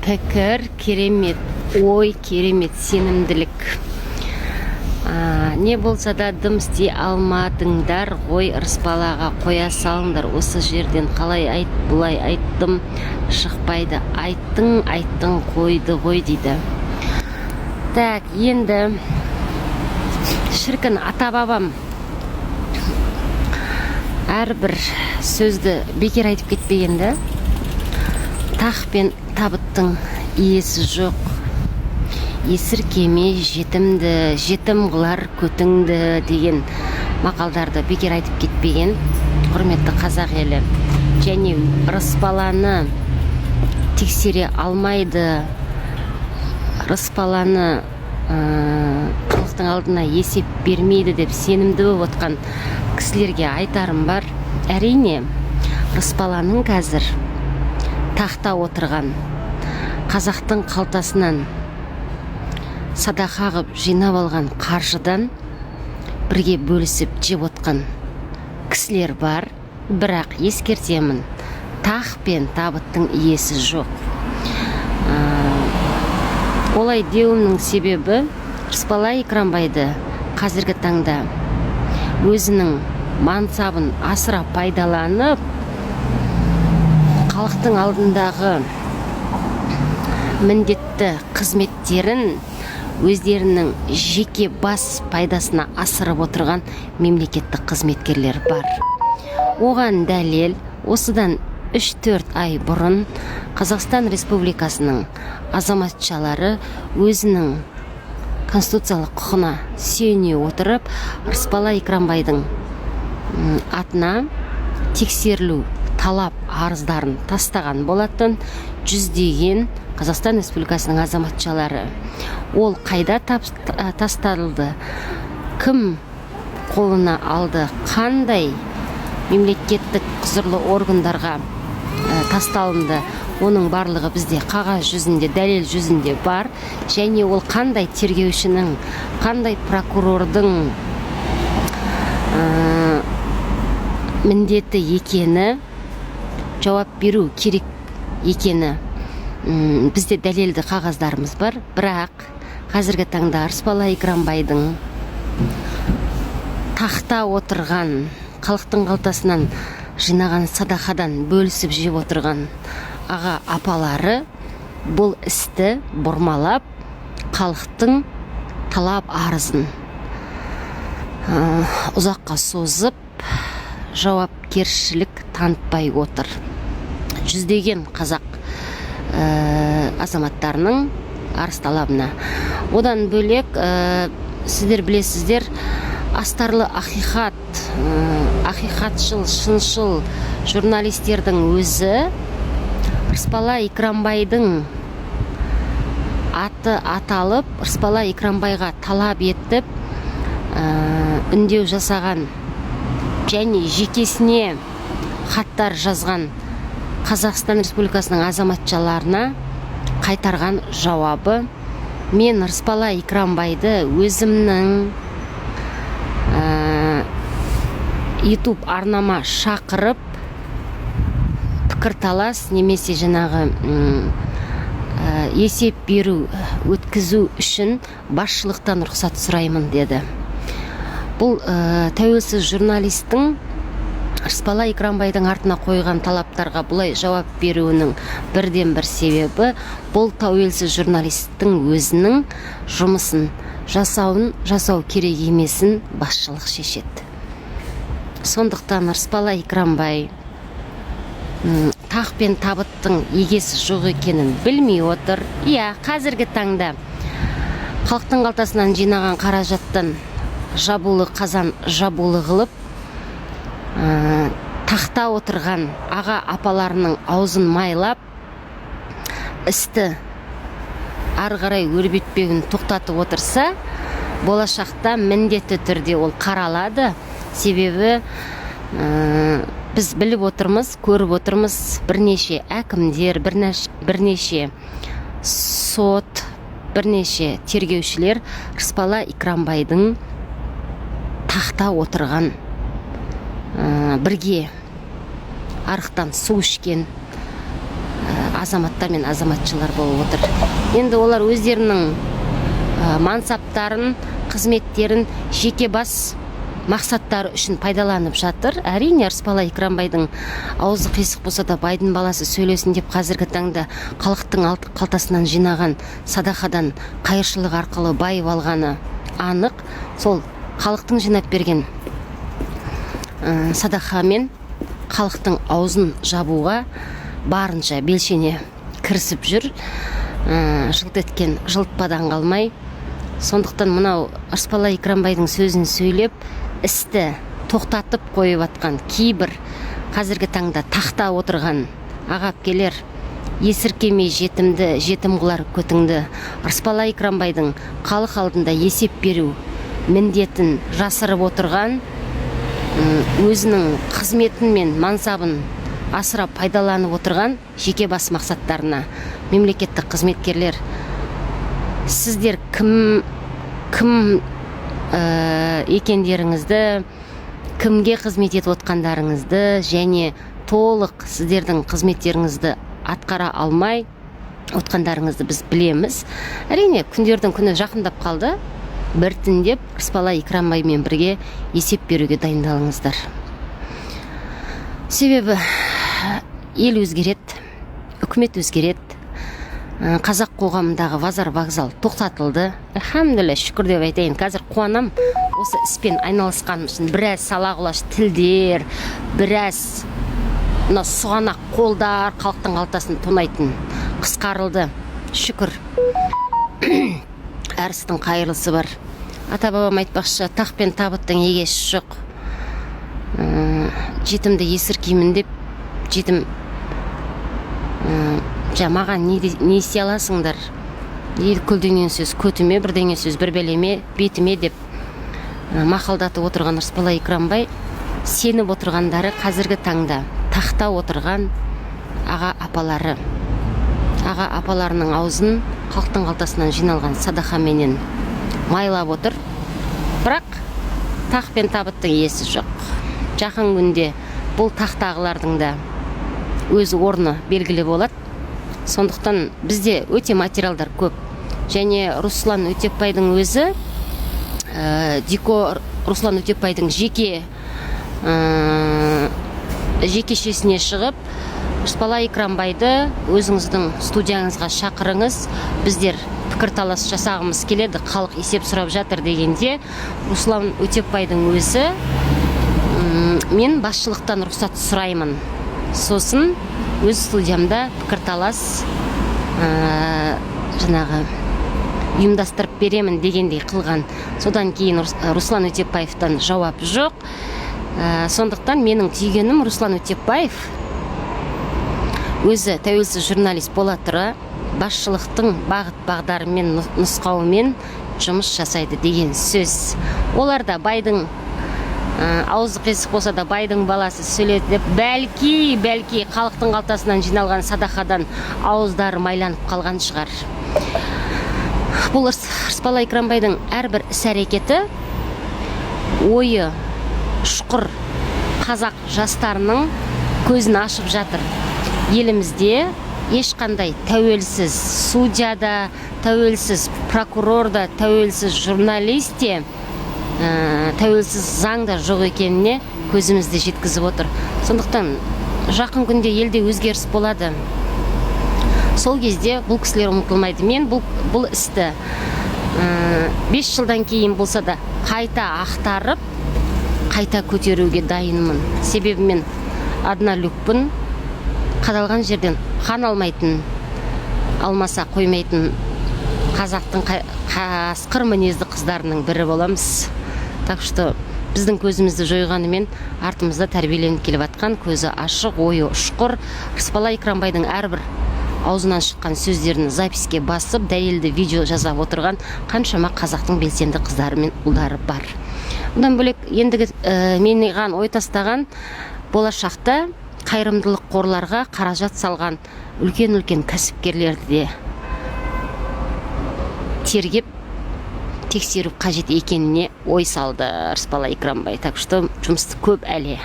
пікір, керемет ой, керемет сенімділік. Не болса да дым істей алмадыңдар ғой, ырысбалаға қоя салыңдар. Осы жерден қалай айт, бұлай айттым, шықпайды. Айттың қойды ғой дейді. Так, енді шіркін ата-бабам әрбір сөзді бекер айтып кетпегенді. Тақ пен табыттың иесі жоқ. Есіркеме жетімді, жетім қылар көтіңді деген мақалдарды бекер айтып кетпеген. Құрметті қазақ елі. Және ырысбаланы тексере алмайды. Ырысбаланы халықтың алдына есеп бермейді деп сенімді болып отқан кісілерге айтарым бар. Әрине, ырысбаланың қазір тақта отырған қазақтың қалтасынан садақа қып жинап алған қаржыдан бірге бөлісіп жеп отқан кісілер бар. Бірақ ескертемін, тақ пен табыттың иесі жоқ. Олай деуімнің себебі Ырысбала Экранбайды қазіргі таңда өзінің мансабын асыра пайдаланып, халықтың алдындағы міндетті қызметтерін өздерінің жеке бас пайдасына асырып отырған мемлекеттік қызметкерлер бар. Оған дәлел, осыдан 3-4 ай бұрын Қазақстан Республикасының азаматшалары өзінің конституциялық құқына сүйене отырып, Ырысбала Экранбайдың атына тексерілу талап арыздарын тастаған болатын. Жүздеген Қазақстан Республикасының азаматшалары. Ол қайда тасталды? Кім қолына алды? Қандай мемлекеттік құзырлы органдарға тасталынды? Оның барлығы бізде қағаз жүзінде, дәлел жүзінде бар. Және ол қандай тергеушінің, қандай прокурордың міндеті екені, жауап беру керек екені бізде дәлелді қағаздарымыз бар. Бірақ қазіргі таңда Ырысбала Экранбайдың тақта отырған, халықтың қалтасынан жинаған садақадан бөлісіп жеп отырған аға апалары бұл істі бұрмалап, халықтың талап арызын ұзаққа созып, жауапкершілік танытпай отыр. Жүздеген қазақ азаматтарының арыз талабына. Одан бөлек, сіздер білесіздер, астарлы ақиқатшыл, шыншыл журналистердің өзі Ырысбала Экранбайдың аты аталып, Ырысбала Экранбайға талап етіп, үндеу жасаған және жекесіне хаттар жазған Қазақстан Республикасының азаматшаларына қайтарған жауабы: мен Ырысбала Экранбайды өзімнің YouTube арнама шақырып, пікірталас немесе жаңағы есеп беру өткізу үшін басшылықтан рұқсат сұраймын деді. Бұл тәуелсіз журналистің Ырысбала Экранбайдың артына қойған талаптарға бұлай жауап беруінің бірден бір себебі, бұл тәуелсіз журналистің өзінің жұмысын жасау керек емесін басшылық шешеді. Сондықтан Ырысбала Экранбай тақ пен табыттың егесі жоқ екенін білмей отыр. Қазіргі таңда халықтың қалтасынан жинаған қаражаттан жабулы қазан жабулы қылып, тақта отырған аға апаларының аузын майлап, істі ары қарай өрбітпеуін тоқтатып отырса, болашақта міндетті түрде ол қаралады. Себебі біз біліп отырмыз, көріп отырмыз, бірнеше әкімдер, бірнеше сот, бірнеше тергеушілер Ырысбала Экранбайдың тақта отырған, бірге арықтан су ішкен азаматтар мен азаматшылар болып отыр. Енді олар өздерінің мансаптарын, қызметтерін жеке бас мақсаттары үшін пайдаланып жатыр. Әрине Рысбала Экранбайдың аузы қисық болса да байдың баласы сөйлесін деп қазіргі таңда халықтың қалтасынан жинаған садақадан қайыршылық арқылы байып алғаны анық. Сол халықтың жинап берген садақамен халықтың аузын жабуға барынша белшене кірісіп жүр. Жылт еткен жылтпадан қалмай. Сондықтан мынау Рысбала Экранбайдың сөзін сөйлеп, істі тоқтатып қойып атқан кейбір қазіргі таңда тақта отырған ағапкелер есіркемей жетімді, жетім қылар көтіңді. Рысбала Экранбайдың халық алдында есеп беру міндетін жасырып отырған, өзінің қызметін мен мансабын асыра пайдаланып отырған жеке бас мақсаттарына мемлекеттік қызметкерлер, сіздер кім екендеріңізді, кімге қызмет етіп отқандарыңызды және толық сіздердің қызметтеріңізді атқара алмай отқандарыңызды біз білеміз. Әрине күндердің күні жақындап қалды. Біртіндеп Рысбала Экранбаймен бірге есеп беруге дайындалыңыздар. Себебі ел өзгереді, үкімет өзгереді. Қазақ қоғамындағы базар вокзал тоқтатылды. Әлхамдулилля, шүкір деп айтайын. Қазір қуанам осы іспен айналысқаным үшін. Біраз сала құлаш тілдер, біраз сұғанақ қолдар халықтың қалтасын тонайтын қысқарылды. Шүкір. Әрістің қайырлысы бар. Ата бабам айтпақшы, тақ пен табыттың егесі жоқ. Жетімді есіркеймін деп, жетім маған не істей аласыңдар? Күлденген сөз көтіме, бірдеңе сөз бір белеме, бетіме деп мақалдатып отырған Рысбала Экранбай сеніп отырғандары қазіргі таңда тақта отырған аға апаларының аузын халықтың қалтасынан жиналған садақаменен майлап отыр. Бірақ тақ пен табыттың иесі жоқ. Жақын күнде бұл тақтағылардың да өз орны белгілі болады. Сондықтан бізде өте материалдар көп. Және Руслан Өтепбайдың өзі, Руслан Өтепбайдың жекешесіне шығып, Рысбала Экранбайды өзіңіздің студияңызға шақырыңыз, біздер пікірталас жасағымыз келеді, халық есеп сұрап жатыр дегенде, Руслан Өтепбайдың өзі, мен басшылықтан рұқсат сұраймын, сосын өз студиямда пікірталас ұйымдастырып беремін дегендей қылған. Содан кейін Руслан Өтепбаевтан жауап жоқ. Сондықтан менің түйгенім, Руслан Өтепбаев өзі тәуелсіз журналист бола тұра басшылықтың бағыт-бағдарымен, нұсқауымен жұмыс жасайды деген сөз. Оларда байдың аузы қисық болса да байдың баласы сөйледі деп, бәлки халықтың қалтасынан жиналған садақадан ауыздары майланып қалған шығар. Бұл Рысбала Экранбайдың әрбір іс-әрекеті ойы ұшқыр қазақ жастарының көзін ашып жатыр. Елімізде ешқандай тәуелсіз судьяда, тәуелсіз прокурорда, тәуелсіз журналисте, тәуелсіз заңда жоқ екеніне көзімізді жеткізіп отыр. Сондықтан жақын күнде елде өзгеріс болады. Сол кезде бұл кісілер ұмытылмайды. Мен бұл істі 5 жылдан кейін болса да қайта ақтарып, қайта көтеруге дайынмын. Себебі мен однолюбпін, қадалған жерден қан алмайтын, алмаса қоймайтын қазақтың қасқыр мінезді қыздарының бірі боламыз. Так что біздің көзімізді жойғанымен артымызда тәрбиеленіп келіп атқан, көзі ашық, ойы ұшқыр Рысбала Экранбайдың әрбір аузынан шыққан сөздерін записке басып, дәлелді видео жазап отырған қаншама қазақтың белсенді қыздары мен ұлдары бар. Бұдан бөлек ендігі меніған ой тастаған, болашақта қайырымдылық қорларға қаражат салған үлкен кәсіпкерлерді де тергеп тексеру қажет екеніне ой салды Рысбала Экранбай. Так что жұмысты көп әлі.